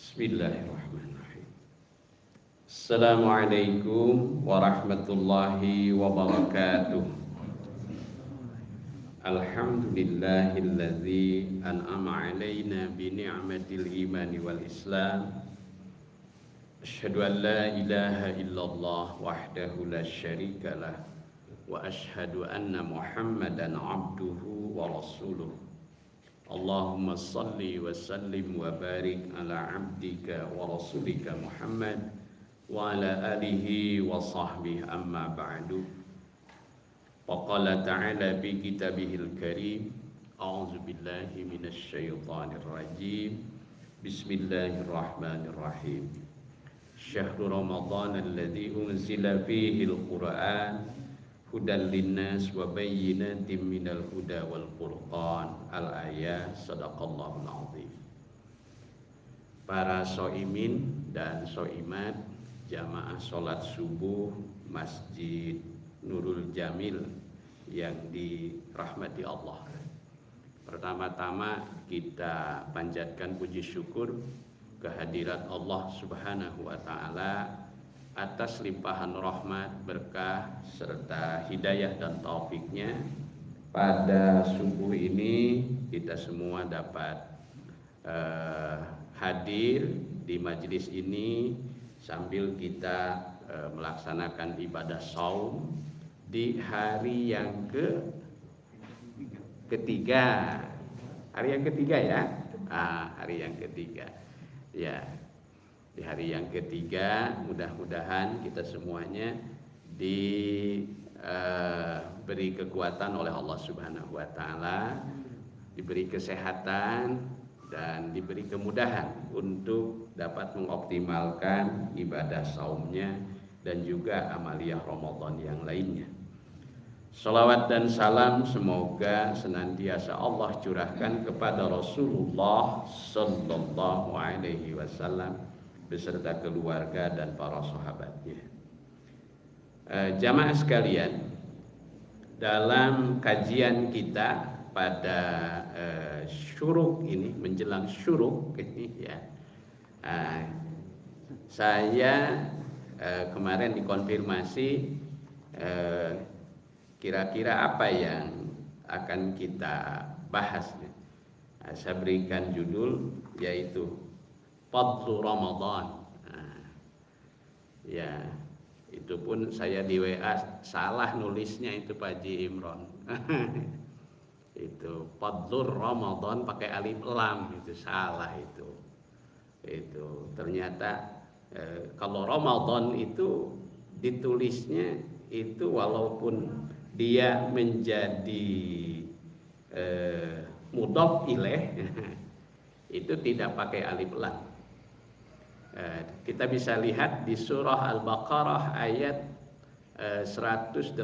Bismillahirrahmanirrahim. Assalamualaikum warahmatullahi wabarakatuh. Alhamdulillahilladzi an'ama alaina bi ni'matil imani wal islam. Asyhadu an la ilaha illallah wahdahu la syarikalah wa asyhadu anna Muhammadan abduhu wa rasuluh. Allahumma salli wa sallim wa barik ala abdika wa rasulika Muhammad wa ala alihi wa sahbihi amma ba'du. Faqala ta'ala bi kitabihil karim, a'udzu billahi minasy syaithanir rajim. Bismillahirrahmanirrahim. Syahrul Ramadan alladzi unzila fihi al-Qur'an hudan linnas wa bayyinatin minal huda wal furqan. Al-ayat. Sadaqallahul azim. Para soimin dan soimat jamaah sholat subuh Masjid Nurul Jamil yang dirahmati Allah, pertama-tama kita panjatkan puji syukur kehadirat Allah Subhanahu wa Ta'ala atas limpahan rahmat, berkah, serta hidayah dan taufiknya. Pada subuh ini kita semua dapat hadir di majelis ini sambil kita melaksanakan ibadah shaum di hari yang ketiga. Hari yang ketiga ya. Hari yang ketiga. Ya. Di hari yang ketiga, mudah-mudahan kita semuanya diberi kekuatan oleh Allah Subhanahu wa Ta'ala, diberi kesehatan dan diberi kemudahan untuk dapat mengoptimalkan ibadah saumnya dan juga amaliyah Ramadan yang lainnya. Salawat dan salam semoga senantiasa Allah curahkan kepada Rasulullah sallallahu alaihi wasallam beserta keluarga dan para sahabatnya. Jamaah sekalian, dalam kajian kita pada syuruk ini, menjelang syuruk ini ya, saya kemarin dikonfirmasi kira-kira apa yang akan kita bahas. Saya berikan judul yaitu Fadlu Ramadan. Ya, itu pun saya di WA salah nulisnya itu Pak Haji Imron. Itu Fadlu Ramadan pakai alif lam, itu salah itu. Itu ternyata kalau Ramadan itu ditulisnya itu walaupun dia menjadi mudhof ilaih itu tidak pakai alif lam. Kita bisa lihat di surah Al-Baqarah ayat 185.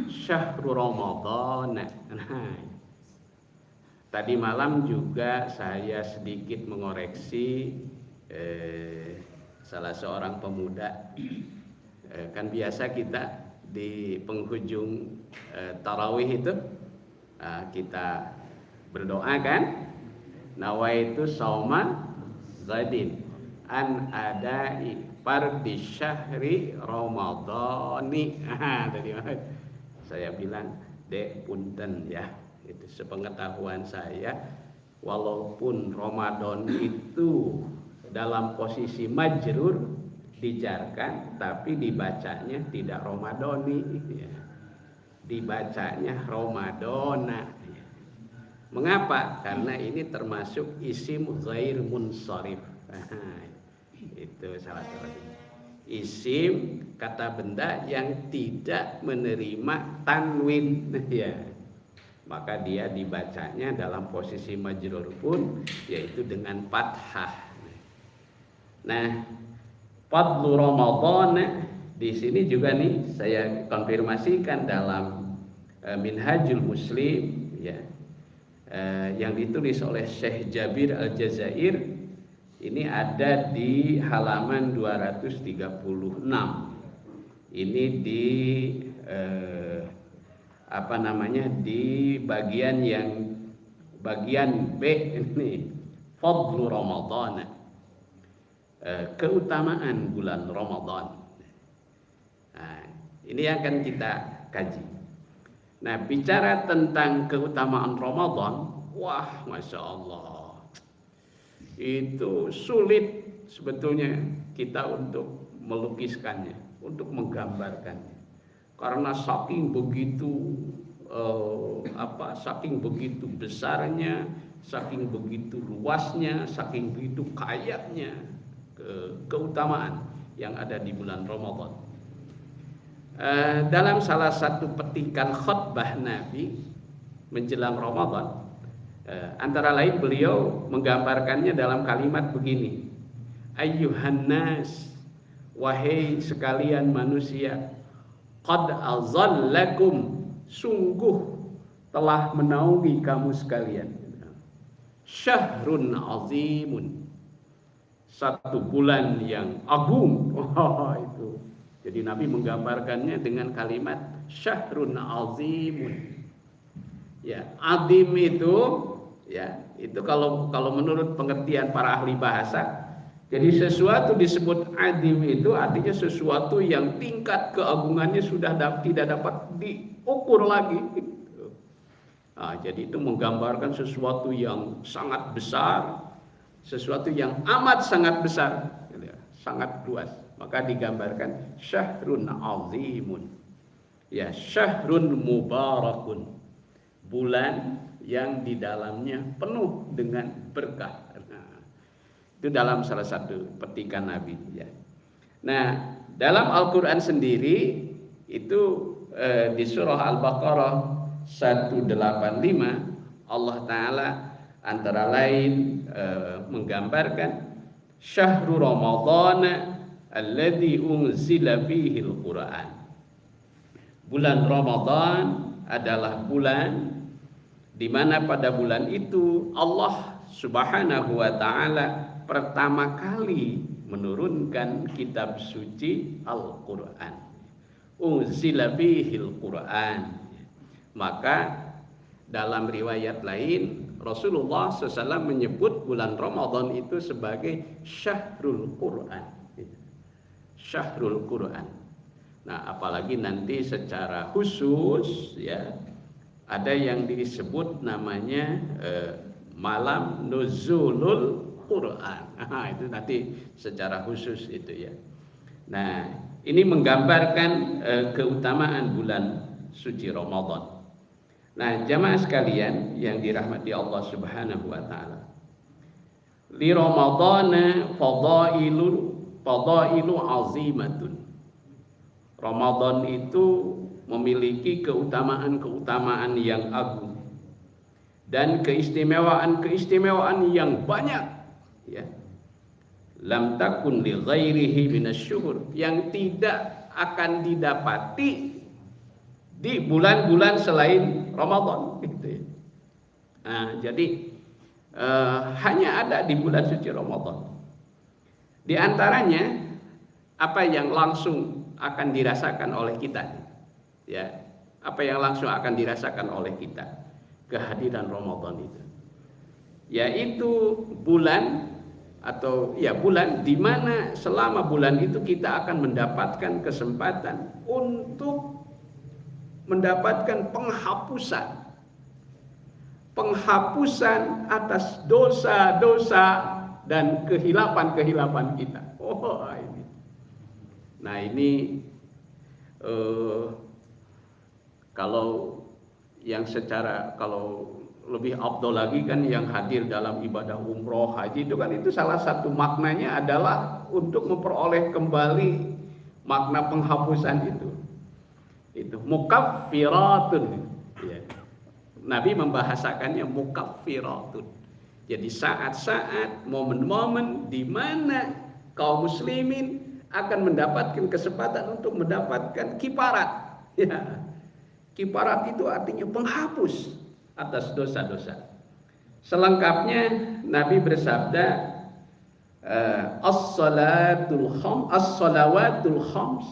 Syahrul Ramadan. Tadi malam juga saya sedikit mengoreksi salah seorang pemuda. Kan biasa kita di penghujung tarawih itu kita berdoa kan, nawaitu sauma zadin an adai fardi syahri ramadhani. Tadi saya bilang dek punten ya, itu sepengetahuan saya, walaupun Ramadan itu dalam posisi majrur dijarkan, tapi dibacanya tidak Ramadhani ya. Dibacanya Ramadona. Mengapa? Karena ini termasuk isim ghair munsharif. Itu salah satu isim, kata benda yang tidak menerima tanwin ya. Maka dia dibacanya dalam posisi majrur pun yaitu dengan fathah. Nah, Fadlu Ramadan di sini juga nih saya konfirmasikan dalam Minhajul Muslim ya. Yang ditulis oleh Syekh Jabir Al-Jazair, ini ada di halaman 236. Ini di di bagian B ini, Fadlu Ramadan, keutamaan bulan Ramadan. Nah, ini akan kita kaji. Nah, bicara tentang keutamaan Ramadan, wah, masya Allah, itu sulit sebetulnya kita untuk melukiskannya, untuk menggambarkannya, karena saking begitu saking begitu besarnya, saking begitu luasnya, saking begitu kayanya keutamaan yang ada di bulan Ramadan. Dalam salah satu petikan khutbah Nabi menjelang Ramadan, antara lain beliau menggambarkannya dalam kalimat begini: ayyuhan nas, wahai sekalian manusia, qad azallakum, sungguh telah menaungi kamu sekalian, syahrun azimun, satu bulan yang agung. Itu jadi Nabi menggambarkannya dengan kalimat syahrun azimun. Ya, azim itu, ya, itu kalau menurut pengertian para ahli bahasa, jadi sesuatu disebut azim itu artinya sesuatu yang tingkat keagungannya sudah tidak dapat diukur lagi. Nah, jadi itu menggambarkan sesuatu yang sangat besar, sesuatu yang amat sangat besar, sangat luas. Maka digambarkan syahrun azimun, ya, syahrun mubarakun, bulan yang di dalamnya penuh dengan berkah. Nah, itu dalam salah satu petikan Nabi, ya. Nah, dalam Al-Quran sendiri itu di surah Al-Baqarah 185 Allah Ta'ala antara lain menggambarkan syahrul Ramadhan alladzi unzila fihi al-Quran. Bulan Ramadan adalah bulan di mana pada bulan itu Allah Subhanahu wa taala pertama kali menurunkan kitab suci Al-Quran. Unzila fihi al-Quran. Maka dalam riwayat lain Rasulullah SAW menyebut bulan Ramadan itu sebagai Syahrul Quran. Syahrul Quran. Nah, apalagi nanti secara khusus, ya, ada yang disebut namanya malam nuzulul Quran. Nah, itu nanti secara khusus itu, ya. Nah, ini menggambarkan keutamaan bulan suci Ramadan. Nah, jamaah sekalian yang dirahmati Allah Subhanahu wa taala. Li Ramadana fadailu azimatun. Ramadan itu memiliki keutamaan-keutamaan yang agung dan keistimewaan-keistimewaan yang banyak, ya. Lam takun li ghairihi minasyuhur, yang tidak akan didapati di bulan-bulan selain Ramadan, gitu, ya. Nah, jadi hanya ada di bulan suci Ramadan. Di antaranya apa yang langsung akan dirasakan oleh kita, ya, apa yang langsung akan dirasakan oleh kita kehadiran Ramadan itu, yaitu bulan atau ya bulan di mana selama bulan itu kita akan mendapatkan kesempatan untuk mendapatkan penghapusan atas dosa-dosa dan kehilapan-kehilapan kita. Oh, ini. Nah, ini kalau lebih afdol lagi kan yang hadir dalam ibadah umroh haji itu kan, itu salah satu maknanya adalah untuk memperoleh kembali makna penghapusan itu mukaffiratun, ya. Nabi membahasakannya mukaffiratun. Jadi saat-saat, momen-momen di mana kaum muslimin akan mendapatkan kesempatan untuk mendapatkan kiparat, ya. Kiparat itu artinya penghapus atas dosa-dosa. Selengkapnya Nabi bersabda, as-salawatul khams,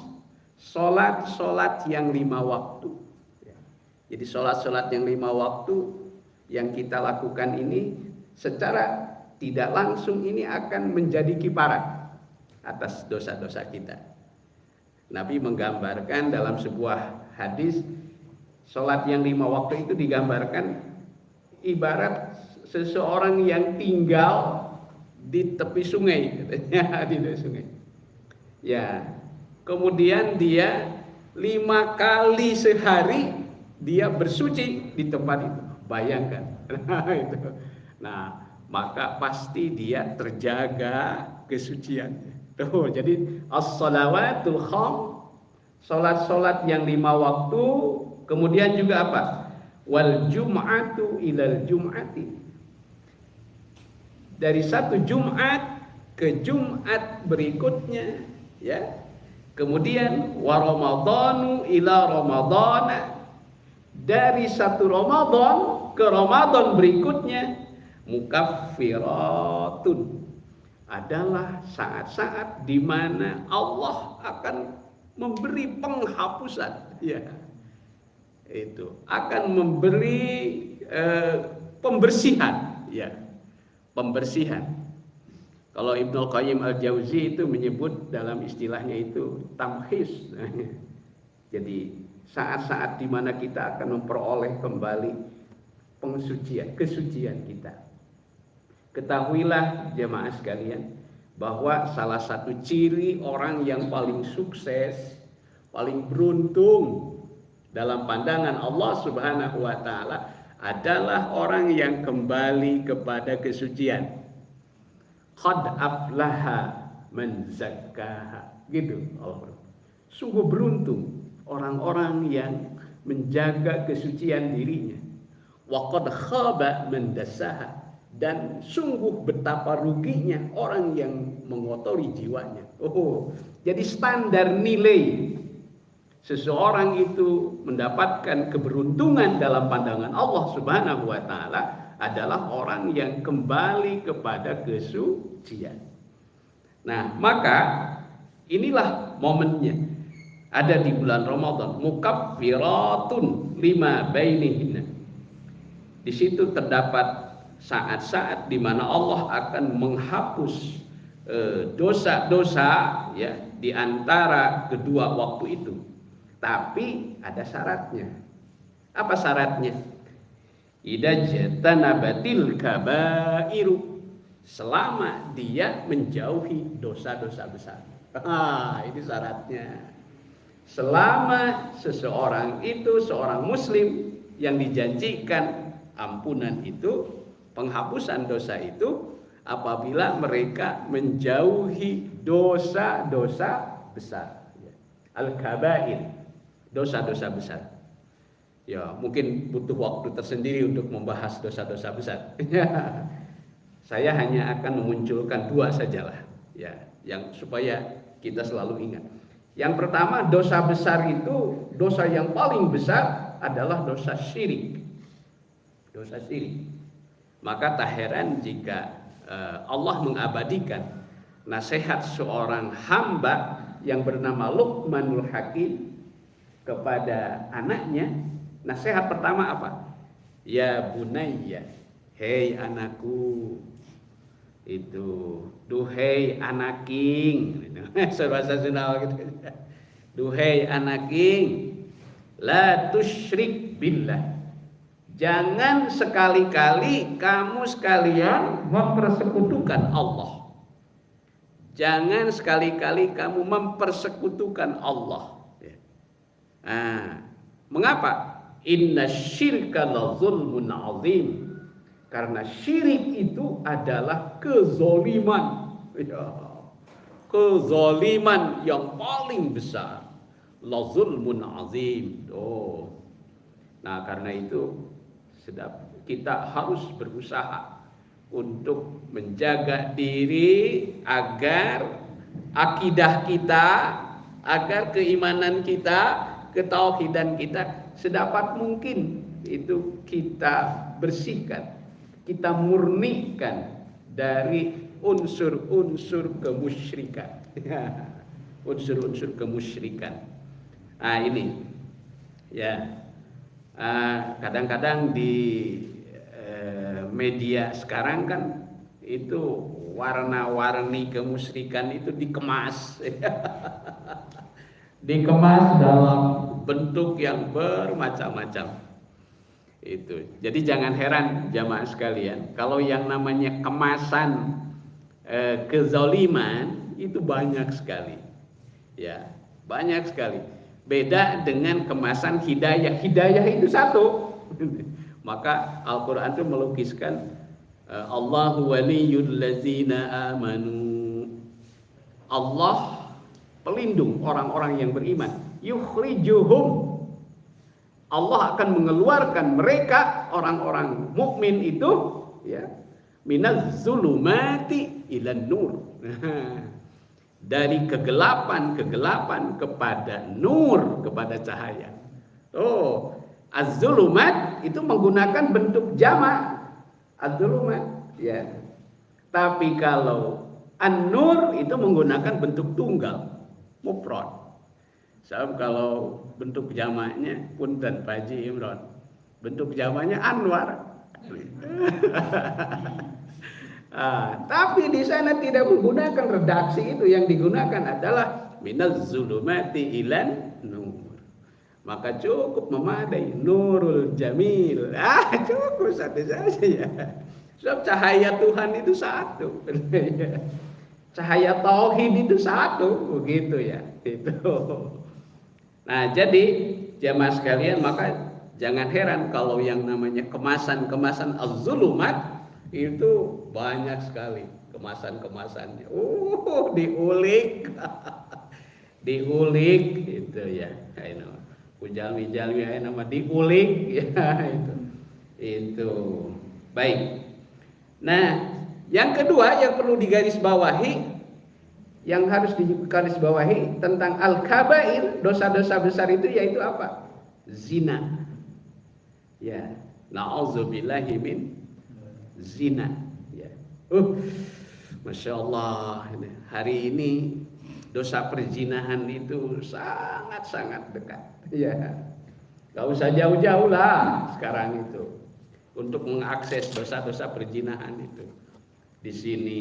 solat yang 5 waktu. Jadi solat yang 5 waktu yang kita lakukan ini secara tidak langsung ini akan menjadi kiparat atas dosa-dosa kita. Nabi menggambarkan dalam sebuah hadis, sholat yang 5 waktu itu digambarkan ibarat seseorang yang tinggal di tepi sungai, katanya, di tepi sungai. Ya, kemudian dia 5 kali sehari dia bersuci di tempat itu. Bayangkan, itu. Nah, maka pasti dia terjaga kesuciannya. Tuh, jadi as-shalawatul kham, salat-salat yang 5 waktu, kemudian juga apa? Wal jum'atu ilal jum'ati. Dari satu Jumat ke Jumat berikutnya, ya. Kemudian wa ramadhanu ila ramadhana. Dari satu Ramadan ke Ramadan berikutnya, mukaffiratun, adalah saat-saat di mana Allah akan memberi penghapusan, ya, itu akan memberi pembersihan, ya, pembersihan. Kalau Ibnu Qayyim al-Jauzi itu menyebut dalam istilahnya itu tamhis. Jadi saat-saat di mana kita akan memperoleh kembali pensucian, kesucian kita. Ketahuilah jemaah sekalian bahwa salah satu ciri orang yang paling sukses, paling beruntung dalam pandangan Allah Subhanahu wa taala adalah orang yang kembali kepada kesucian. Qad aflaha man zakkaha. Gitu Allah. Sungguh beruntung orang-orang yang menjaga kesucian dirinya. Wa qad khaba man dassaha. Dan sungguh betapa ruginya orang yang mengotori jiwanya. Oh, jadi standar nilai seseorang itu mendapatkan keberuntungan dalam pandangan Allah Subhanahu wa taala adalah orang yang kembali kepada kesucian. Nah, maka inilah momennya. Ada di bulan Ramadan, mukaffiratun lima bainihinna. Di situ terdapat saat-saat di mana Allah akan menghapus dosa-dosa, ya, di antara kedua waktu itu. Tapi ada syaratnya. Apa syaratnya? Idza jatanabatil kabairu, selama dia menjauhi dosa-dosa besar. Ini syaratnya. Selama seseorang itu seorang muslim yang dijanjikan ampunan itu, penghapusan dosa itu, apabila mereka menjauhi dosa-dosa besar, al-kabair, dosa-dosa besar. Ya, mungkin butuh waktu tersendiri untuk membahas dosa-dosa besar. Saya hanya akan memunculkan 2 sajalah, ya, yang supaya kita selalu ingat. Yang pertama, dosa besar itu, dosa yang paling besar adalah dosa syirik. Dosa syirik. Maka tak heran jika Allah mengabadikan nasihat seorang hamba yang bernama Luqmanul Hakim kepada anaknya. Nasihat pertama apa? Ya bunayya, hei anakku. Itu, duhai anaking. Bahasa Sunda gitu. Duhai anaking, la tusyrik billah. Jangan sekali-kali kamu sekalian mempersekutukan Allah. Jangan sekali-kali kamu mempersekutukan Allah. Mengapa? Inna syirka la zulmun azim. Karena syirik itu adalah kezoliman. Ya, kezoliman yang paling besar. La zulmun azim. Nah, karena itu kita harus berusaha untuk menjaga diri agar akidah kita, agar keimanan kita, ketauhidan kita sedapat mungkin itu kita bersihkan, kita murnikan dari unsur-unsur kemusyrikan. Unsur-unsur kemusyrikan. Nah, ini ya. Kadang-kadang di media sekarang kan itu warna-warni kemusyrikan itu dikemas. Dikemas dalam bentuk yang bermacam-macam. Itu. Jadi jangan heran jamaah sekalian, kalau yang namanya kemasan kezaliman itu banyak sekali. Ya, banyak sekali. Beda dengan kemasan hidayah. Hidayah itu satu. Maka Al-Qur'an itu melukiskan Allahu waliyul ladzina amanu. Allah pelindung orang-orang yang beriman. Yukhrijuhum, Allah akan mengeluarkan mereka orang-orang mukmin itu ya minaz zulumati ilan nur. Dari kegelapan kepada nur, kepada cahaya. Oh, az-zulumat itu menggunakan bentuk jamak. Az-zulumat ya. Tapi kalau an-nur itu menggunakan bentuk tunggal, mufrad. Sebab kalau bentuk jamaknya punten Pak Haji Imron, bentuk jamaknya Anwar. Tapi di sana tidak menggunakan redaksi itu, yang digunakan adalah minaz zulumati ilan nur. Maka cukup memadai nurul jamil. Cukup satu saja ya. Sebab cahaya Tuhan itu satu. Cahaya tauhid itu satu, begitu ya. Itu. Nah, jadi jamaah sekalian, maka jangan heran kalau yang namanya kemasan-kemasan az-zulumat itu banyak sekali kemasan-kemasannya. Diulik. Diulik itu ya. Ujal-wijal ya nama diulik ya itu. Itu. Baik. Nah, yang kedua yang perlu digarisbawahi, yang harus digarisbawahi tentang al-kabair, dosa-dosa besar itu yaitu apa? Zina. Ya, na'udzubillahi min zina. Ya. Masya Allah, hari ini dosa perzinahan itu sangat-sangat dekat. Ya, gak usah jauh-jauh lah sekarang itu untuk mengakses dosa-dosa perzinahan itu di sini.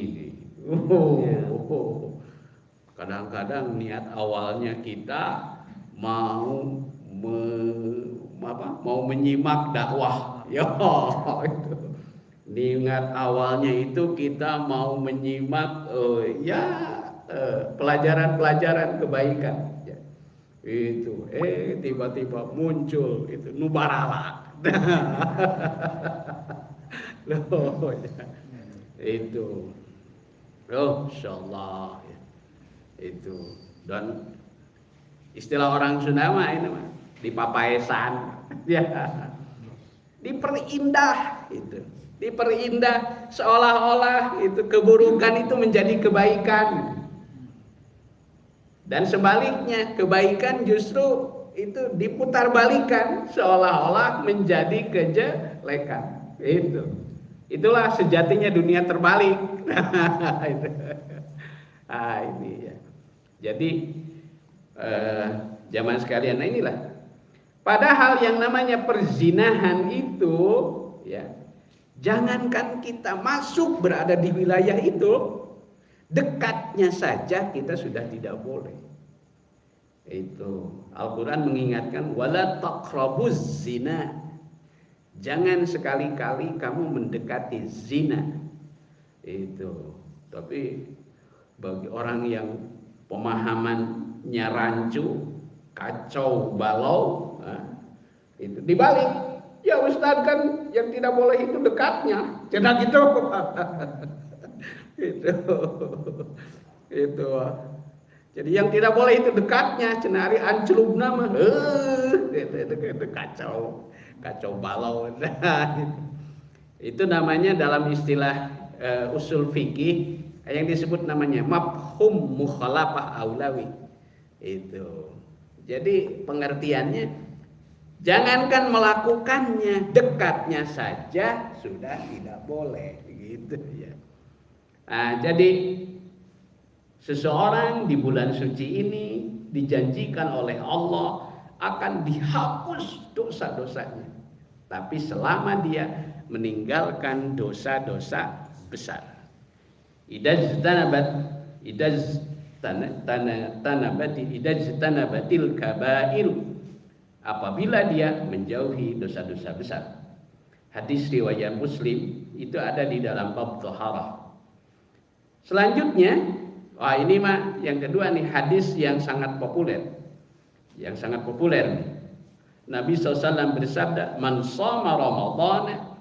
Kadang-kadang niat awalnya kita mau menyimak dakwah, itu. Niat awalnya itu kita mau menyimak pelajaran-pelajaran kebaikan. Ya. Itu, tiba-tiba muncul itu nubarala. Loh, ya. Itu, insyaallah. Itu, dan istilah orang Sunda mah ini mah dipapaesan ya, diperindah itu, diperindah seolah-olah itu keburukan itu menjadi kebaikan, dan sebaliknya kebaikan justru itu diputarbalikkan seolah-olah menjadi kejelekan. Itulah sejatinya dunia terbalik. Ini ya. Jadi zaman sekalian, nah inilah. Padahal yang namanya perzinahan itu ya, jangankan kita masuk berada di wilayah itu, dekatnya saja kita sudah tidak boleh. Itu Al-Quran mengingatkan wala taqrabuz zina. Jangan sekali-kali kamu mendekati zina. Itu. Tapi bagi orang yang pemahamannya rancu, kacau balau, itu dibalik. Ya Ustaz, kan yang tidak boleh itu dekatnya, cenah gitu. Itu. Jadi yang tidak boleh itu dekatnya, cenari ancelubna mah, itu kacau balau. Itu namanya dalam istilah usul fikih yang disebut namanya mafhum mukhalafah aulawi. Itu. Jadi pengertiannya, jangankan melakukannya, dekatnya saja sudah tidak boleh, gitu ya. Nah, jadi seseorang di bulan suci ini dijanjikan oleh Allah akan dihapus dosa-dosanya, tapi selama dia meninggalkan dosa-dosa besar. idajtanabatil kabairu, apabila dia menjauhi dosa-dosa besar. Hadis riwayat Muslim itu ada di dalam bab thaharah. Selanjutnya, ini mah yang kedua nih, hadis yang sangat populer. Yang sangat populer. Nabi SAW bersabda, "Man shoma Ramadhan,"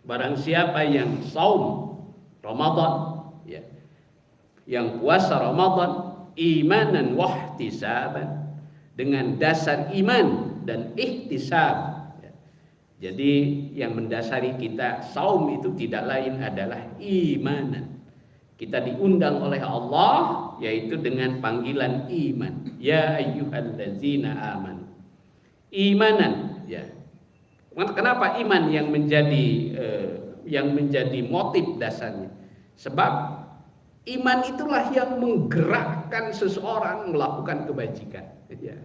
barang siapa yang saum Ramadan, ya, yang puasa Ramadan, imanan wahtisaban, dengan dasar iman dan ihtisab. Jadi yang mendasari kita saum itu tidak lain adalah imanan. Kita diundang oleh Allah yaitu dengan panggilan iman. Ya ayyuhallazina amanu. Imanan, ya. Kenapa iman yang menjadi motif dasarnya? Sebab iman itulah yang menggerakkan seseorang melakukan kebajikan. Ya.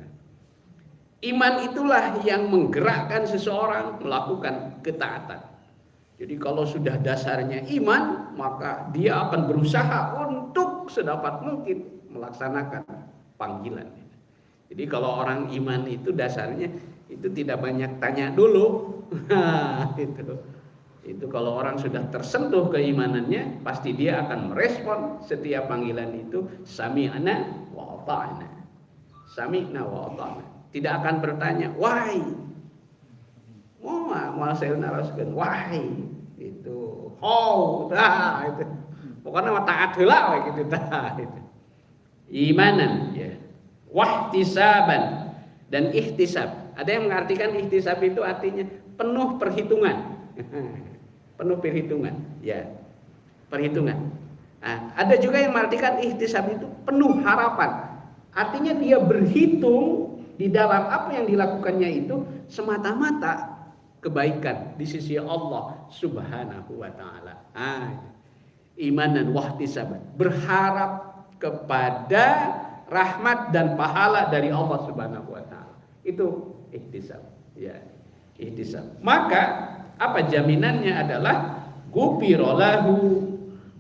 Iman itulah yang menggerakkan seseorang melakukan ketaatan. Jadi kalau sudah dasarnya iman, maka dia akan berusaha untuk sedapat mungkin melaksanakan panggilan. Jadi kalau orang iman itu dasarnya itu tidak banyak tanya dulu. Itu kalau orang sudah tersentuh keimanannya, pasti dia akan merespon setiap panggilan itu sami'na wa ata'na. Sami'na wa ata'na. Tidak akan bertanya, why? Mau saya naraskan, why? Itu, how? Itu. Pokoknya mau taat heula gitu itu. Imanan, ya. Wahtisaban dan ihtisab. Ada yang mengartikan ihtisab itu artinya penuh perhitungan. Penuh perhitungan, ya. Perhitungan. Nah, ada juga yang mengartikan ihtisab itu penuh harapan. Artinya dia berhitung di dalam apa yang dilakukannya itu semata-mata kebaikan di sisi Allah Subhanahu wa taala. Imanan wahtisaban, berharap kepada rahmat dan pahala dari Allah Subhanahu wa taala. Itu ihtisab, ya. Ihtisab. Maka apa jaminannya adalah ghufira lahu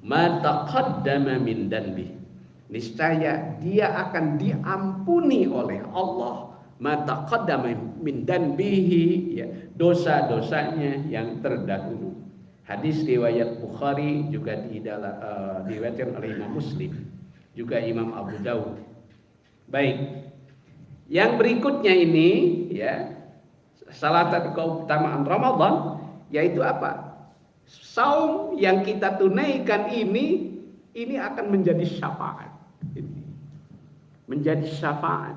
ma taqaddama min danbi. Niscaya dia akan diampuni oleh Allah ma taqaddama min danbihi, ya, dosa-dosanya yang terdahulu. Hadis riwayat Bukhari juga diriwayatkan oleh Imam Muslim, juga Imam Abu Daud. Baik. Yang berikutnya ini, ya, salah satu keutamaan Ramadan yaitu apa? Saum yang kita tunaikan ini akan menjadi syafaat. Menjadi syafaat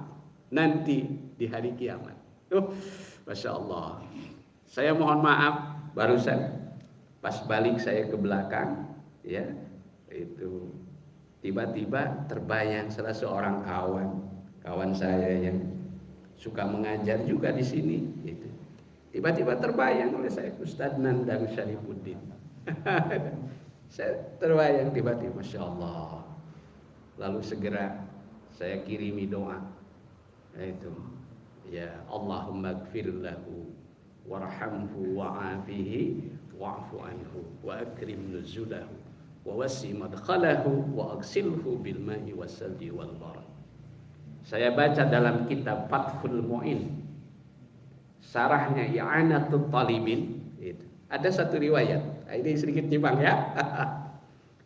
nanti di hari kiamat. Masya Allah. Saya mohon maaf, barusan pas balik saya ke belakang, ya, itu tiba-tiba terbayang salah seorang kawan saya yang suka mengajar juga di sini. Gitu. Tiba-tiba terbayang oleh saya, Ustadz Nandang Syarifuddin. Saya terbayang tiba-tiba, Masya Allah. Lalu segera saya kirimi doa, yaitu, ya Allahumma gfir lahu warhamhu wa'afihi wa'fu anhu wa akrim nuzulahu wa wasi madkhalahu wa aksilhu bil ma'i wassalji wal barad. Saya baca dalam kitab Fathul Mu'in, sarahnya I'anatul Talibin, itu. Ada satu riwayat, ini sedikit nyimpang ya.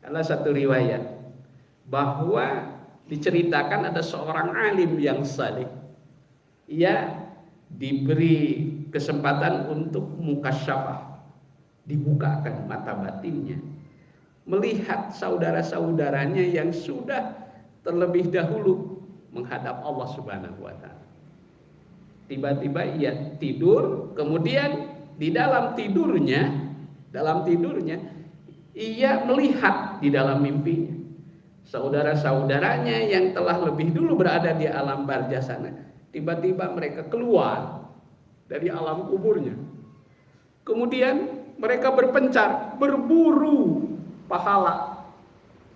Ada satu riwayat bahwa diceritakan ada seorang alim yang saleh. Ia diberi kesempatan untuk mukasyafah, dibukakan mata batinnya, melihat saudara-saudaranya yang sudah terlebih dahulu menghadap Allah Subhanahu wa taala. Tiba-tiba ia tidur, kemudian di dalam tidurnya ia melihat di dalam mimpinya saudara-saudaranya yang telah lebih dulu berada di alam barzah sana, tiba-tiba mereka keluar dari alam kuburnya. Kemudian mereka berpencar, berburu pahala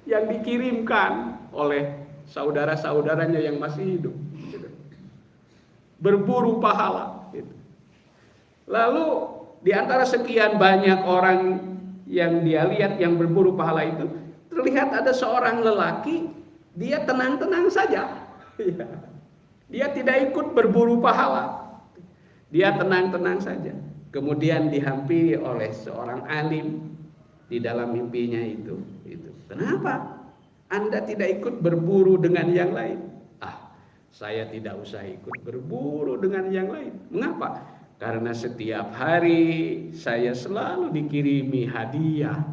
yang dikirimkan oleh saudara-saudaranya yang masih hidup. Berburu pahala. Lalu di antara sekian banyak orang yang dia lihat yang berburu pahala itu, lihat ada seorang lelaki, dia tenang-tenang saja. Dia tidak ikut berburu pahala. Dia tenang-tenang saja. Kemudian dihampiri oleh seorang alim di dalam mimpinya itu. Kenapa Anda tidak ikut berburu dengan yang lain? Saya tidak usah ikut berburu dengan yang lain. Mengapa? Karena setiap hari saya selalu dikirimi hadiah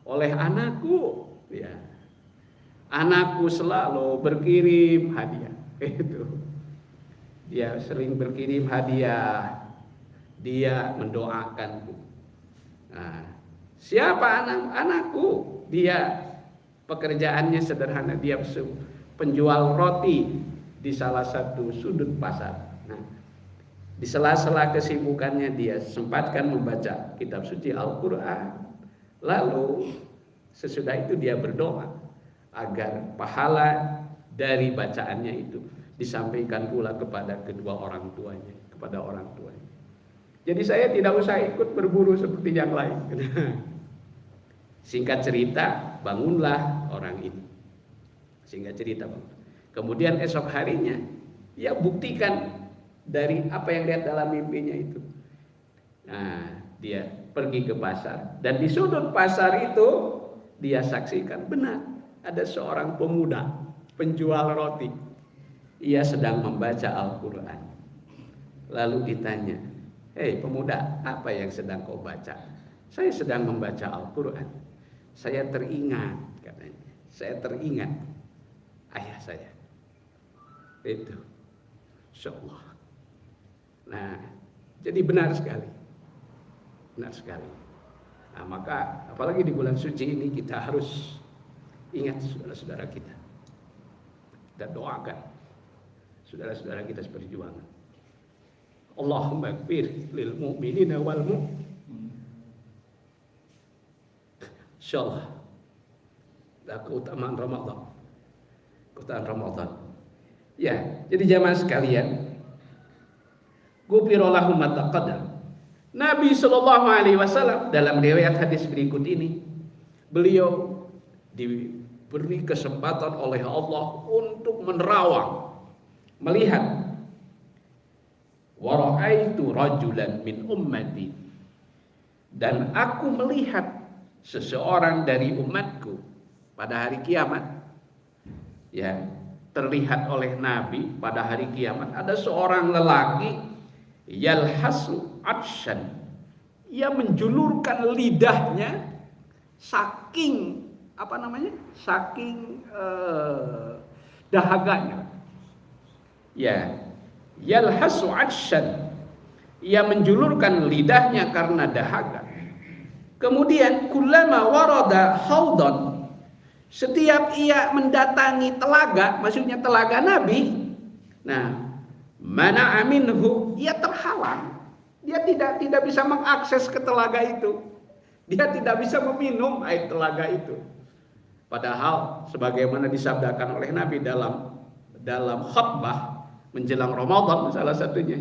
oleh anakku. Ya. Anakku selalu berkirim hadiah. Itu. Dia sering berkirim hadiah. Dia mendoakanku. Nah, siapa anakku? Dia pekerjaannya sederhana. Dia penjual roti di salah satu sudut pasar. Nah, di sela-sela kesibukannya dia sempatkan membaca kitab suci Al-Quran. Lalu sesudah itu dia berdoa agar pahala dari bacaannya itu disampaikan pula kepada kedua orang tuanya, kepada orang tuanya. Jadi saya tidak usah ikut berburu seperti yang lain. Singkat cerita, bangunlah orang ini. Singkat cerita, Bang. Kemudian esok harinya, ia buktikan dari apa yang lihat dalam mimpinya itu. Nah, dia pergi ke pasar. Dan di sudut pasar itu, dia saksikan benar. Ada seorang pemuda, penjual roti. Ia sedang membaca Al-Quran. Lalu ditanya, "Hei pemuda, apa yang sedang kau baca?" "Saya sedang membaca Al-Quran. Saya teringat," katanya. "Saya teringat ayah saya." Itu. Insyaallah. Nah, jadi benar sekali. Benar sekali. Nah, maka apalagi di bulan suci ini kita harus ingat saudara-saudara kita. Kita doakan saudara-saudara kita seperjuangan. Allahumma ighfir lil mu'minina wal mu'min. Insyaallah. Dan keutamaan Ramadan. Keutamaan Ramadan. Ya, jadi jamaah sekalian, ghufira lahum ma taqaddam. Nabi sallallahu alaihi wasallam dalam riwayat hadis berikut ini, beliau diberi kesempatan oleh Allah untuk menerawang, melihat, wa ra'aitu rajulan min ummati, dan aku melihat seseorang dari umatku pada hari kiamat. Ya, terlihat oleh Nabi pada hari kiamat ada seorang lelaki yalhasu atshan, ia menjulurkan lidahnya saking saking dahaganya. Ya, yalhasu atshan, ia menjulurkan lidahnya karena dahaga. Kemudian kullama warada haudan, setiap ia mendatangi telaga, maksudnya telaga Nabi, nah, mana aminhu, ia terhalang. Dia tidak bisa mengakses ke telaga itu. Dia tidak bisa meminum air telaga itu. Padahal sebagaimana disabdakan oleh Nabi dalam khutbah menjelang Ramadan salah satunya,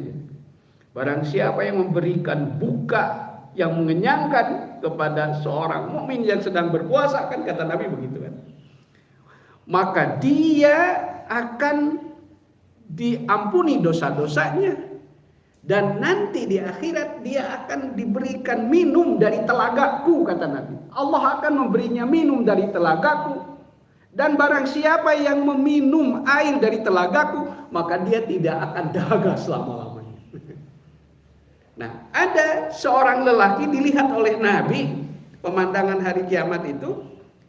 barang siapa yang memberikan buka yang mengenyangkan kepada seorang mukmin yang sedang berpuasa, kan kata Nabi begitu kan, maka dia akan diampuni dosa-dosanya, dan nanti di akhirat dia akan diberikan minum dari telagaku, kata Nabi. Allah akan memberinya minum dari telagaku, dan barang siapa yang meminum air dari telagaku, maka dia tidak akan dahaga selama-lamanya. Nah, ada seorang lelaki dilihat oleh Nabi pemandangan hari kiamat itu,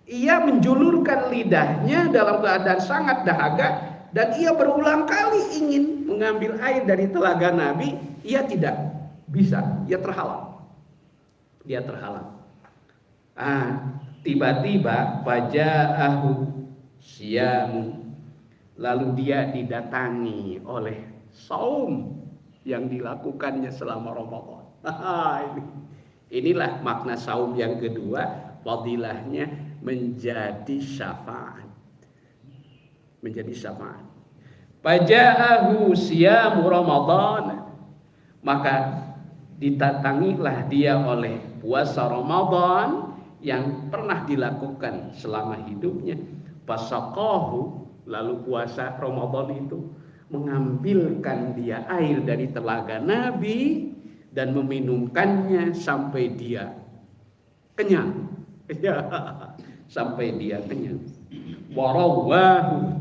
ia menjulurkan lidahnya dalam keadaan sangat dahaga, dan ia berulang kali ingin mengambil air dari telaga Nabi, ia tidak bisa, ia terhalang. Dia terhalang. Tiba-tiba faja'ahu siyamu, lalu dia didatangi oleh saum yang dilakukannya selama Ramadan. Inilah makna saum yang kedua, fadilahnya menjadi syafaat. Menjadi syafaat. Faja'ahu siyamu Ramadan, maka didatangilah dia oleh puasa Ramadan yang pernah dilakukan selama hidupnya. Fasaqahu, lalu puasa Ramadan itu mengambilkan dia air dari telaga Nabi dan meminumkannya sampai dia kenyang. Ya, sampai dia kenyang. Warawahu.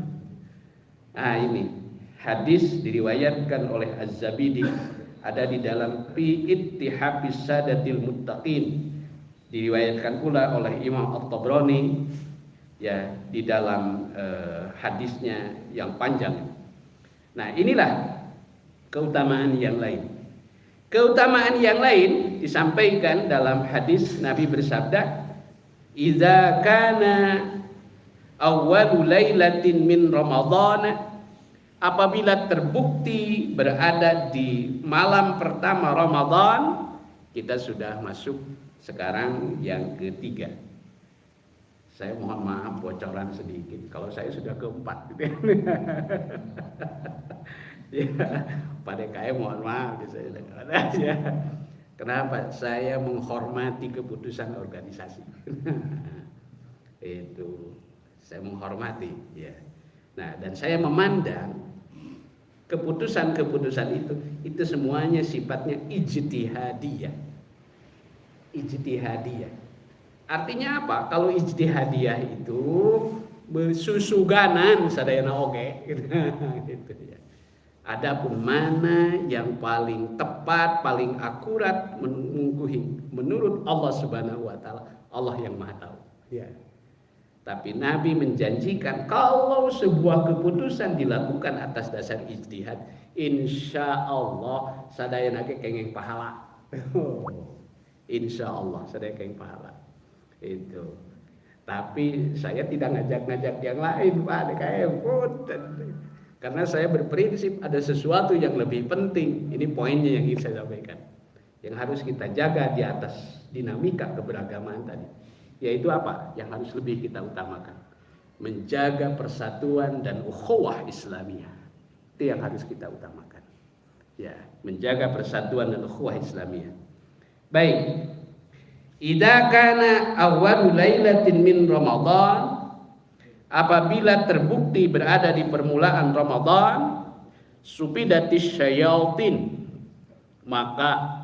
Nah, ini hadis diriwayatkan oleh Az-Zabidi, ada di dalam Fi Ittihafis Sadatil Muttaqin. Diriwayatkan pula oleh Imam At-Tabrani ya di dalam hadisnya yang panjang. Nah, inilah keutamaan yang lain. Keutamaan yang lain disampaikan dalam hadis Nabi bersabda, "Idza kana awwalu lailatin min Ramadhan," apabila terbukti berada di malam pertama Ramadan, kita sudah masuk sekarang yang ketiga. Saya mohon maaf bocoran sedikit, kalau saya sudah keempat gitu ya. Pak DKM mohon maaf ya. Kenapa? Saya menghormati keputusan organisasi. Itu saya menghormati ya. Nah, dan saya memandang keputusan-keputusan itu semuanya sifatnya ijtihadiyah. Ijtihadiyah. Artinya apa? Kalau ijtihadiyah itu bersusuganan sadayana oge gitu ya. Adapun mana yang paling tepat, paling akurat menurut Allah Subhanahu wa taala, Allah yang Maha tahu ya. Tapi Nabi menjanjikan kalau sebuah keputusan dilakukan atas dasar ijtihad, insya Allah sadayana ge kenging pahala. Insya Allah sadayana kenging pahala. Itu. Tapi saya tidak ngajak-ngajak yang lain, Pak DKM. Karena saya berprinsip ada sesuatu yang lebih penting. Ini poinnya yang ingin saya sampaikan. Yang harus kita jaga di atas dinamika keberagaman tadi. Yaitu apa? Yang harus lebih kita utamakan. Menjaga persatuan dan ukhuwah Islamiyah. Itu yang harus kita utamakan. Ya, menjaga persatuan dan ukhuwah Islamiyah. Baik. Idza kana awwalu lailatin min Ramadan, apabila terbukti berada di permulaan Ramadan, supidatis syayatin, maka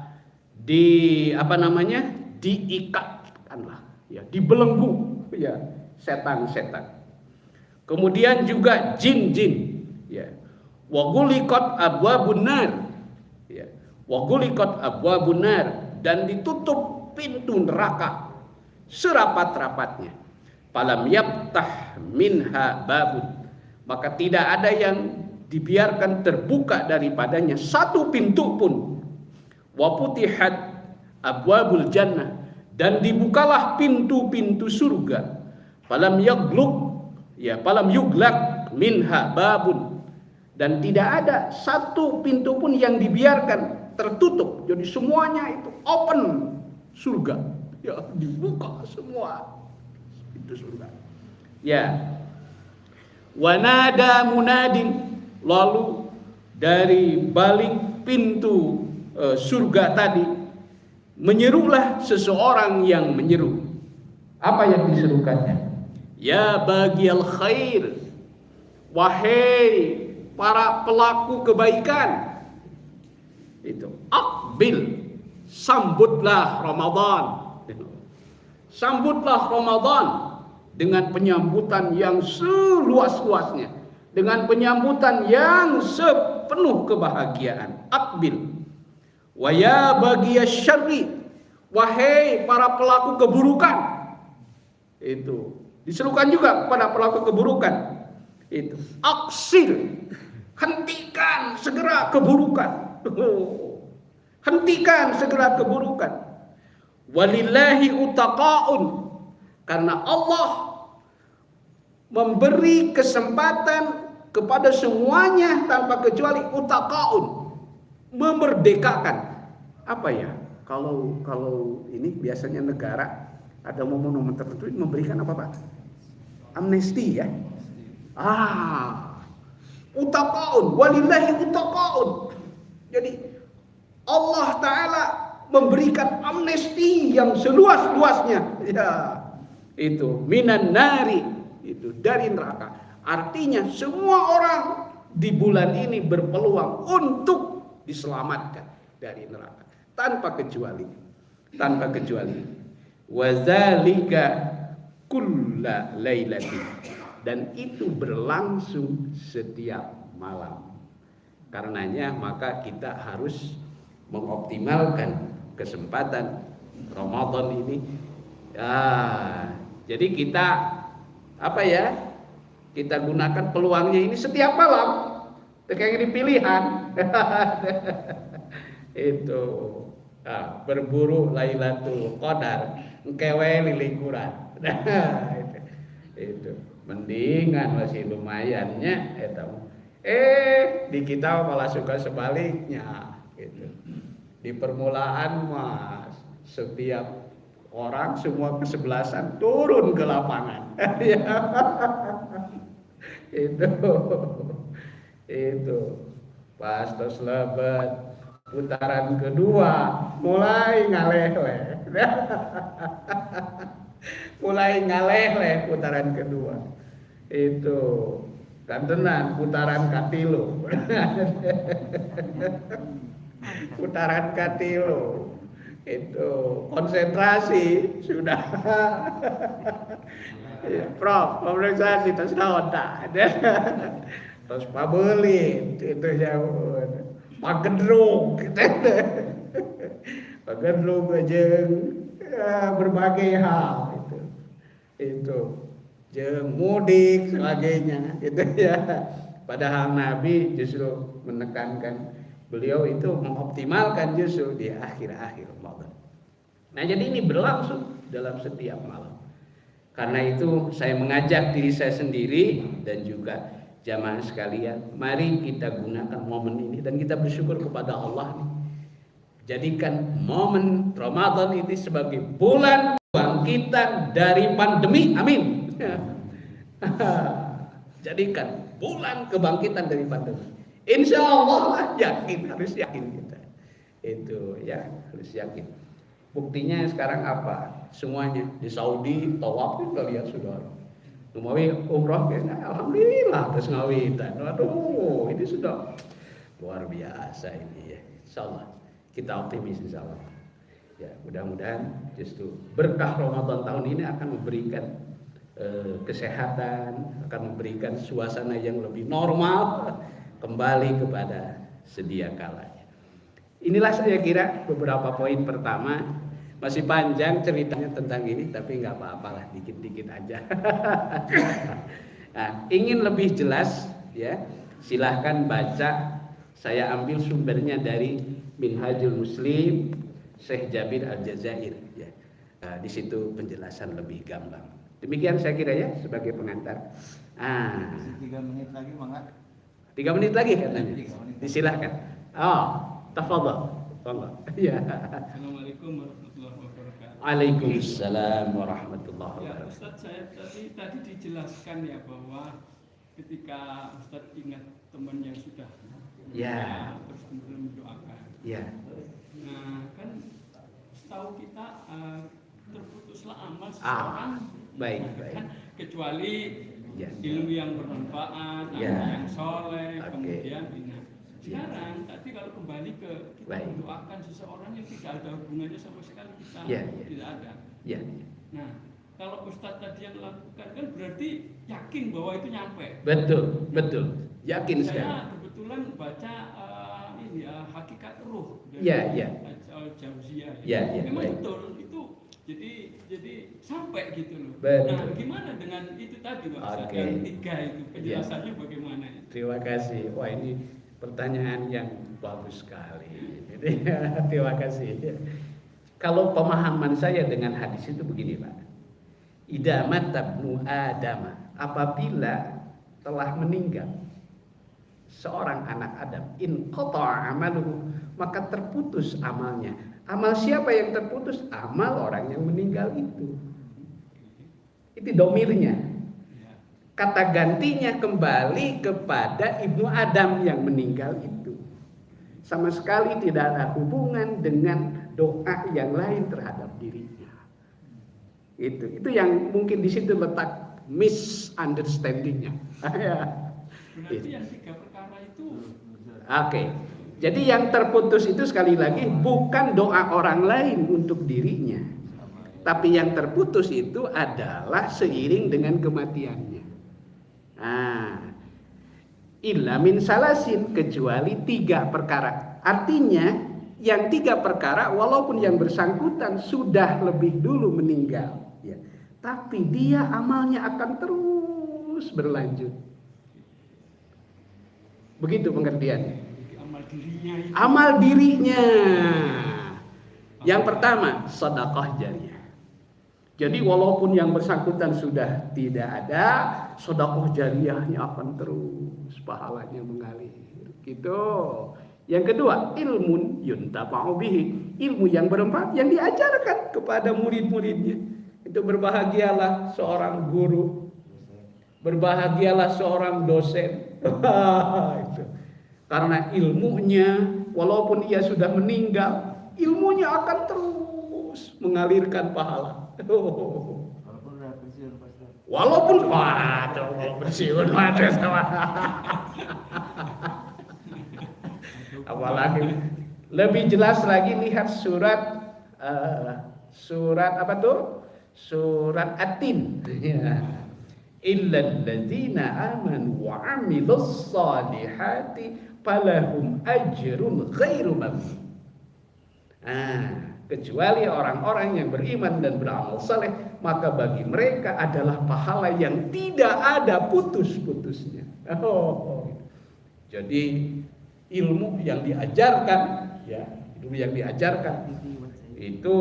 diikatkanlah ya, dibelenggu ya setan-setan. Kemudian juga jin-jin ya. Wa guliqat abwabun nar ya. Wa guliqat abwabun nar, dan ditutup pintu neraka serapat-rapatnya. Falam yaftah minha babun, maka tidak ada yang dibiarkan terbuka daripadanya satu pintu pun. Wa putihat abwabul jannah, dan dibukalah pintu-pintu surga. Falam yuglak minha babun, dan tidak ada satu pintu pun yang dibiarkan tertutup. Jadi semuanya itu open surga. Ya, dibuka semua pintu surga. Ya. Wa nada munadin, lalu dari balik pintu surga tadi menyerulah seseorang yang menyeru. Apa yang diserukannya? Ya bagial khair, wahai para pelaku kebaikan, itu aqbil, sambutlah Ramadan. Sambutlah Ramadan dengan penyambutan yang seluas-luasnya, dengan penyambutan yang sepenuh kebahagiaan. Aqbil. Wa ya bagiyasy syarri, wahai para pelaku keburukan. Itu diserukan juga kepada pelaku keburukan. Itu aksir, hentikan segera keburukan. Hentikan segera keburukan. Walillahi utaqaun, karena Allah memberi kesempatan kepada semuanya tanpa kecuali utaqaun, memerdekakan. Apa ya? Kalau ini biasanya negara ada momen-momen tertentu memberikan apa, Pak? Amnesti ya. Utaqaun, walillahi utaqaun. Jadi Allah Ta'ala memberikan amnesti yang seluas-luasnya. Ya, itu minan nari, itu dari neraka. Artinya semua orang di bulan ini berpeluang untuk diselamatkan dari neraka tanpa kecuali. Wazalika kulla lailati, dan itu berlangsung setiap malam. Karenanya maka kita harus mengoptimalkan kesempatan Ramadan ini. Jadi kita kita gunakan peluangnya ini setiap malam. Kayak pilihan. Itu berburu Lailatul Qadar, engkewe lilikuran. Itu mendingan masih lumayannya di kita malah suka sebaliknya gitu. Di permulaan mas setiap orang semua kesebelasan turun ke lapangan. itu pas tos lebet putaran kedua mulai ngaleh putaran kedua itu kantenan putaran katilo. Putaran katilo itu konsentrasi sudah. Prof, pemeriksaan tos naon tah. Terus pabelin itu jauh pagedrung jeung berbagai hal itu jeung mudik sebagainya itu ya. Padahal Nabi justru menekankan, beliau itu mengoptimalkan justru di akhir-akhir Ramadan. Nah jadi ini berlangsung dalam setiap malam. Karena itu saya mengajak diri saya sendiri dan juga jamaah sekalian, mari kita gunakan momen ini dan kita bersyukur kepada Allah nih. Jadikan momen Ramadan ini sebagai bulan bangkitan dari pandemi. Amin. Jadikan bulan kebangkitan dari pandemi. Insya Allah harus yakin kita. Itu ya harus yakin. Buktinya sekarang apa? Semuanya di Saudi tawaf kita lihat sudah. Numawi umroh kayaknya alhamdulillah terus ngawitan. Waduh, ini sudah luar biasa ini ya. Insyaallah kita optimis insyaallah. Ya, mudah-mudahan justru berkah Ramadan tahun ini akan memberikan kesehatan, akan memberikan suasana yang lebih normal, kembali kepada sedia kalanya. Inilah saya kira beberapa poin pertama. Masih panjang ceritanya tentang ini, tapi nggak apa-apalah, dikit-dikit aja. Nah, ingin lebih jelas, ya, silahkan baca. Saya ambil sumbernya dari Minhajul Muslim, Syekh Jabir Al-Jazair. Ya. Di situ penjelasan lebih gampang. Demikian saya kira ya sebagai pengantar. 3 menit lagi, Mangga. 3 menit lagi katanya. Disilahkan. Tafadhol. Ya. Assalamualaikum warahmatullahi wabarakatuh. Waalaikumsalam warahmatullahi wabarakatuh. Ya, Ustaz, saya tadi dijelaskan ya bahwa ketika Ustaz ingat teman yang sudah terus kemudian mendoakan. Ya. Nah, kan setahu kita terputuslah amal seseorang. Baik. Kan, kecuali ilmu yang bermanfaat, amal yang soleh, kemudian ini. Sekarang tadi kalau kembali ke kita mendoakan seseorang yang tidak ada hubungannya sama sekali kita tidak ada. Nah, kalau Ustadz tadi yang lakukan kan berarti yakin bahwa itu nyampe. Betul. Yakin sekali. Saya kebetulan baca Hakikat Ruh dari Al-Jauziyah. Memang betul itu jadi sampai gitu loh. Betul. Nah, gimana dengan itu tadi Pak? Yang 3 itu penjelasannya bagaimana? Terima kasih. Wah, ini pertanyaan yang bagus sekali. Terima kasih. Kalau pemahaman saya dengan hadis itu begini, Pak. Idza matabnu Adam, apabila telah meninggal seorang anak Adam, in qata'a amaluhu, maka terputus amalnya. Amal siapa yang terputus? Amal orang yang meninggal itu. Itu domirnya. Kata gantinya kembali kepada Ibnu Adam yang meninggal itu. Sama sekali tidak ada hubungan dengan doa yang lain terhadap dirinya. Itu yang mungkin di situ letak misunderstandingnya. Berarti yang 3 perkara itu. Oke. Jadi yang terputus itu sekali lagi bukan doa orang lain untuk dirinya, tapi yang terputus itu adalah seiring dengan kematiannya. Illa min salasin, kecuali 3 perkara. Artinya yang 3 perkara walaupun yang bersangkutan sudah lebih dulu meninggal, ya, tapi dia amalnya akan terus berlanjut. Begitu pengertiannya. Amal dirinya. Yang pertama, sedekah jariyah. Jadi walaupun yang bersangkutan sudah tidak ada, sedekah jariyahnya akan terus pahalanya mengalir. Gitu. Yang kedua, ilmun yuntafa'u bihi, ilmu yang bermanfaat yang diajarkan kepada murid-muridnya. Itu berbahagialah seorang guru, berbahagialah seorang dosen. Itu. Karena ilmunya, walaupun ia sudah meninggal, ilmunya akan terus mengalirkan pahala. Walaupun udah pensiun, Pak. Walaupun pensiun ada sama. Apalagi lebih jelas lagi lihat surat apa tuh? Surat At-Tin. Ya. Illal ladzina amanu wa 'amilus shalihati falahum ajrun ghairu mamnun. Kecuali orang-orang yang beriman dan beramal saleh, maka bagi mereka adalah pahala yang tidak ada putus-putusnya. Jadi ilmu yang diajarkan, ya, ilmu yang diajarkan itu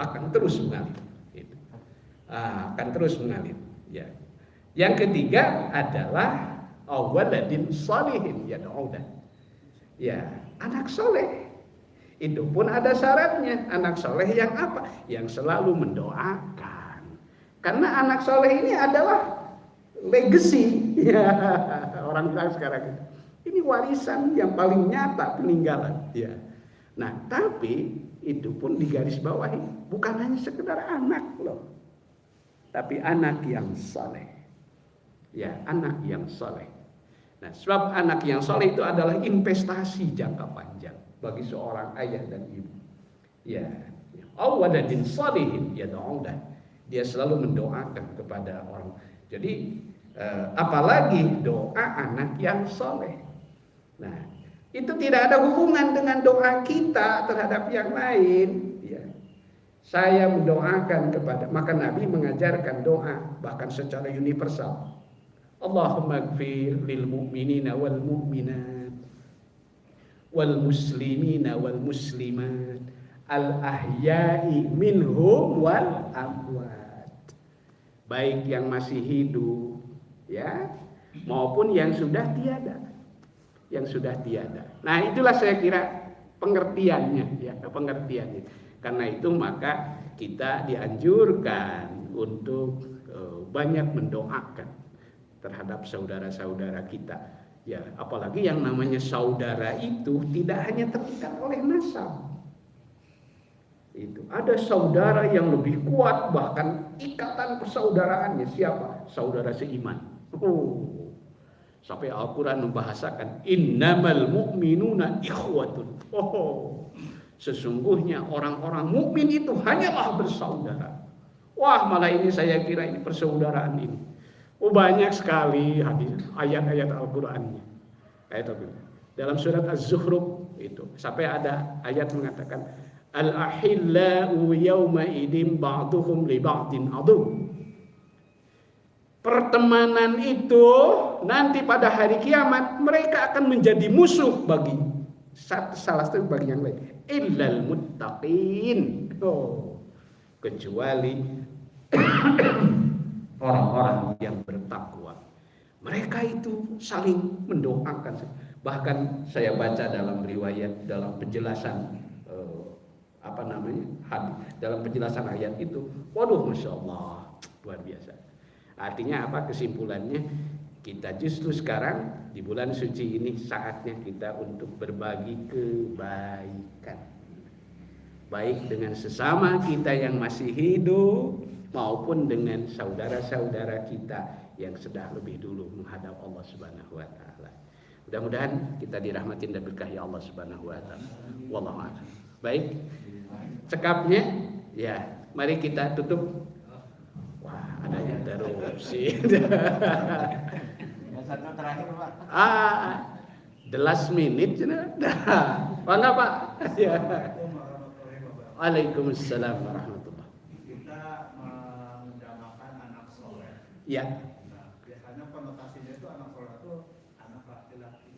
akan terus mengalir. Akan terus mengalir. Ya. Yang ketiga adalah awaladin sholihin yad'udah. Ya, anak soleh. Itu pun ada syaratnya. Anak soleh yang apa? Yang selalu mendoakan. Karena anak soleh ini adalah legacy. Ya, orang bilang sekarang ini warisan yang paling nyata peninggalan. Ya. Nah, tapi itu pun digarisbawahi bukan hanya sekedar anak loh, tapi anak yang soleh. Ya, anak yang soleh. Nah, sebab anak yang soleh itu adalah investasi jangka panjang bagi seorang ayah dan ibu. Ya, awaladin sholihin yad'udah. Dia selalu mendoakan kepada orang. Jadi apalagi doa anak yang soleh. Nah, itu tidak ada hubungan dengan doa kita terhadap yang lain. Ya. Saya mendoakan kepada, maka Nabi mengajarkan doa bahkan secara universal. Allahumma ighfir lil mu'minina wal mu'minat wal muslimina wal muslimat al ahya'i minhum wal amwat. Baik yang masih hidup, ya, maupun yang sudah tiada. Yang sudah tiada. Nah, itulah saya kira pengertiannya, ya, pengertiannya. Karena itu maka kita dianjurkan untuk banyak mendoakan terhadap saudara-saudara kita. Ya, apalagi yang namanya saudara itu tidak hanya terikat oleh nasab. Itu ada saudara yang lebih kuat, bahkan ikatan persaudaraannya siapa? Saudara seiman. Sampai Al-Quran membahasakan innamal mu'minuna ikhwatun. Sesungguhnya orang-orang mukmin itu hanyalah bersaudara. Wah, malah ini saya kira ini persaudaraan ini. Banyak sekali hadis ayat-ayat Al-Qur'annya. Dalam surat Az-Zukhruf itu sampai ada ayat mengatakan al-ahillau yawma idim ba'duhum li ba'din adu. Pertemanan itu nanti pada hari kiamat mereka akan menjadi musuh bagi salah satu bagi yang lain. Illal muttaqin. Kecuali orang-orang yang bertakwa. Mereka itu saling mendoakan. Bahkan saya baca dalam riwayat, dalam penjelasan dalam penjelasan ayat itu, waduh, masya Allah, luar biasa. Artinya apa kesimpulannya? Kita justru sekarang di bulan suci ini saatnya kita untuk berbagi kebaikan. baik dengan sesama kita yang masih hidup maupun dengan saudara-saudara kita yang sudah lebih dulu menghadap Allah Subhanahu wa taala. Mudah-mudahan kita dirahmatin dan berkahi Allah Subhanahu wa taala. Wallahu a'lam. Baik. Cekapnya ya, mari kita tutup. Wah, ada yang interupsi. Yang satu terakhir Pak. The last minute Bangga Pak. Ya. Waalaikumsalam warahmatullahi. Kita menjamakan anak soleh. Ya. Nah, biasanya konotasinya itu anak soleh itu anak laki-laki.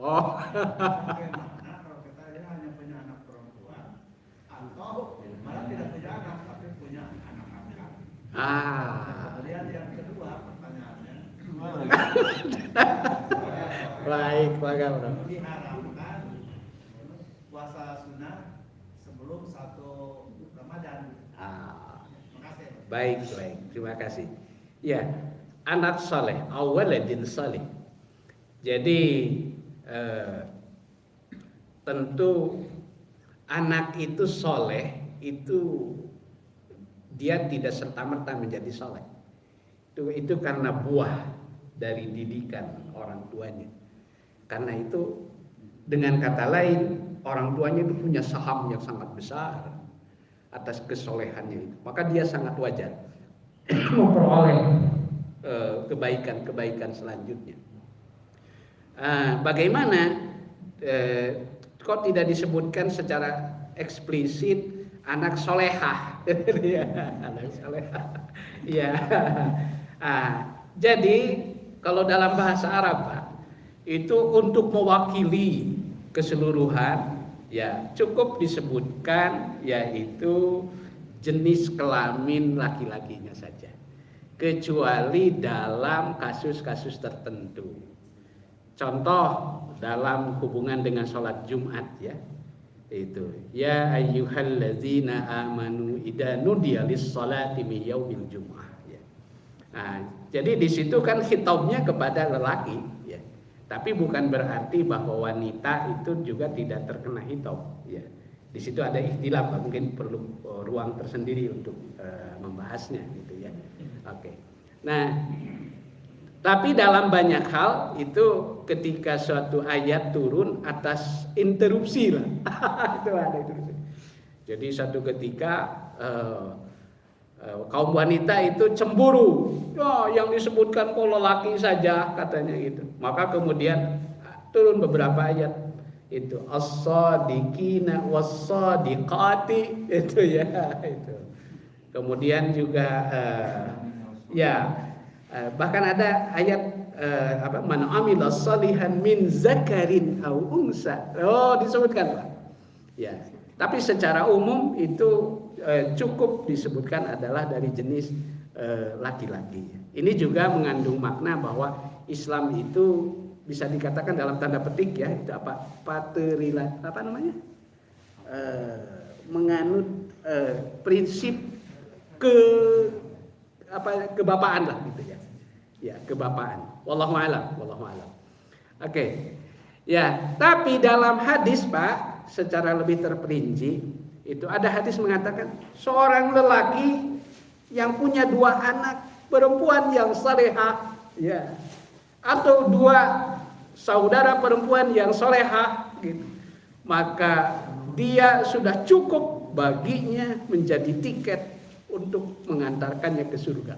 Oh. Bagaimana kalau kita ini hanya punya anak perempuan atau malah tidak punya anak tapi punya anak angkat. Kemudian yang kedua pertanyaannya. Baik, Pak Bro. Diharapkan puasa sunnah sebelum 1 Ramadan. Terima kasih. Baik, terima kasih. Ya, anak saleh, awaladin saleh. Jadi tentu anak itu soleh itu dia tidak serta-merta menjadi soleh. Itu karena buah dari didikan orang tuanya. Karena itu dengan kata lain orang tuanya itu punya saham yang sangat besar atas kesolehannya itu. Maka dia sangat wajar memperoleh kebaikan-kebaikan selanjutnya. Bagaimana kok tidak disebutkan secara eksplisit anak solehah? Anak solehah. Ya. Jadi kalau dalam bahasa Arab Pak, itu untuk mewakili keseluruhan ya cukup disebutkan yaitu jenis kelamin laki-lakinya saja, kecuali dalam kasus-kasus tertentu. Contoh dalam hubungan dengan sholat Jumat ya, itu ya ayyuhalladzina amanu idza nudiya lis-sholati min yaumil jumu'ah ya. Jadi di situ kan khitabnya kepada lelaki ya. Tapi bukan berarti bahwa wanita itu juga tidak terkena hitab ya. Di situ ada ikhtilaf, mungkin perlu ruang tersendiri untuk membahasnya gitu ya. Oke. Nah, tapi dalam banyak hal itu ketika suatu ayat turun atas interupsi lah. Itu ada interupsi. Jadi suatu ketika kaum wanita itu cemburu, yang disebutkan kok lelaki saja katanya gitu. Maka kemudian turun beberapa ayat itu as-sadiqina was-sadiqati itu ya itu. Kemudian juga bahkan ada ayat man amila salihan min zakarin aw unsa. Disebutkan Pak. Ya. Tapi secara umum itu cukup disebutkan adalah dari jenis laki-laki. Ini juga mengandung makna bahwa Islam itu bisa dikatakan dalam tanda petik ya, itu menganut prinsip kebapaan lah gitu ya. Ya, kebapaan. Wallahu a'lam. Oke. Ya, tapi dalam hadis Pak secara lebih terperinci itu ada hadis mengatakan seorang lelaki yang punya 2 anak perempuan yang salehah ya, atau 2 saudara perempuan yang solehah gitu, maka dia sudah cukup baginya menjadi tiket untuk mengantarkannya ke surga.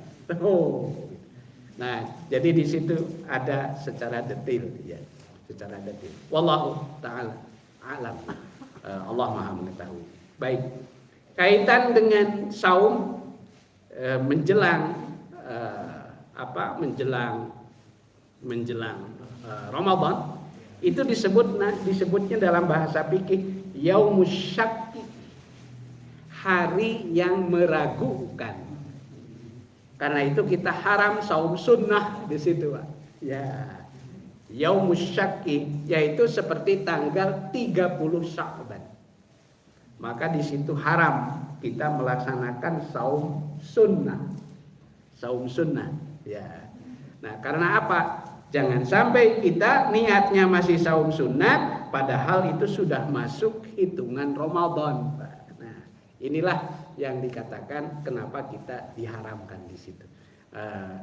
Nah, jadi di situ ada secara detail ya, secara detail. Wallahu taala alam. Allah Maha mengetahui. Baik, kaitan dengan saum menjelang Ramadan itu disebutnya dalam bahasa fikih yaumus syakki, hari yang meragukan. Karena itu kita haram saum sunnah di situ Pak. Ya, yaumus syakki yaitu seperti tanggal 30 Sya'ban. Maka di situ haram kita melaksanakan saum sunnah. Saum sunnah ya. Nah, karena apa? Jangan sampai kita niatnya masih saum sunnah padahal itu sudah masuk hitungan Ramadan, Pak. Nah, Inilah yang dikatakan kenapa kita diharamkan di situ.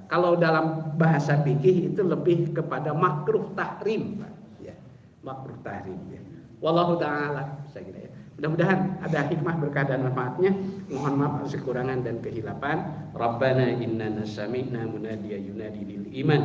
Kalau dalam bahasa fikih itu lebih kepada makruh tahrim, Pak. Ya, makruh tahrim. Ya. Wallahu ta'ala, saya kira ya. Mudah-mudahan ada hikmah, berkah dan manfaatnya. Mohon maaf atas kekurangan dan kehilapan. Rabbana innana sami'na munadiya yunadi lil iman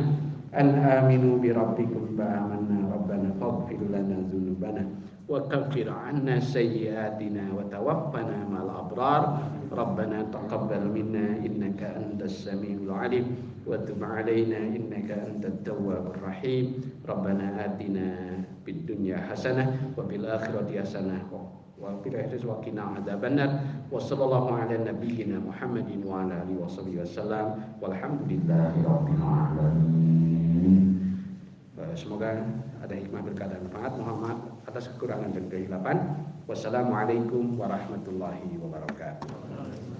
an aminu bi rabbikum fa amanna rabbana faghfir lana dzunubana wa kaffir 'anna sayyi'atina wa tawaffana ma'al abrar. Rabbana taqabbal minna innaka antas samiul 'alim wa tub 'alaina innaka antat tawwabur rahim. Rabbana atina fid dunya hasanah wa fil akhirati hasanah wa fil akhirati wa qina adzabannar. Wa sallallahu ala nabiyyina Muhammadin wa ala alihi washabihi wasallam. Walhamdulillahi rabbil alamin. Semoga ada hikmah, berkah dan manfaat. Mohon maaf atas kekurangan dan kehilapan. Wassalamualaikum warahmatullahi wabarakatuh.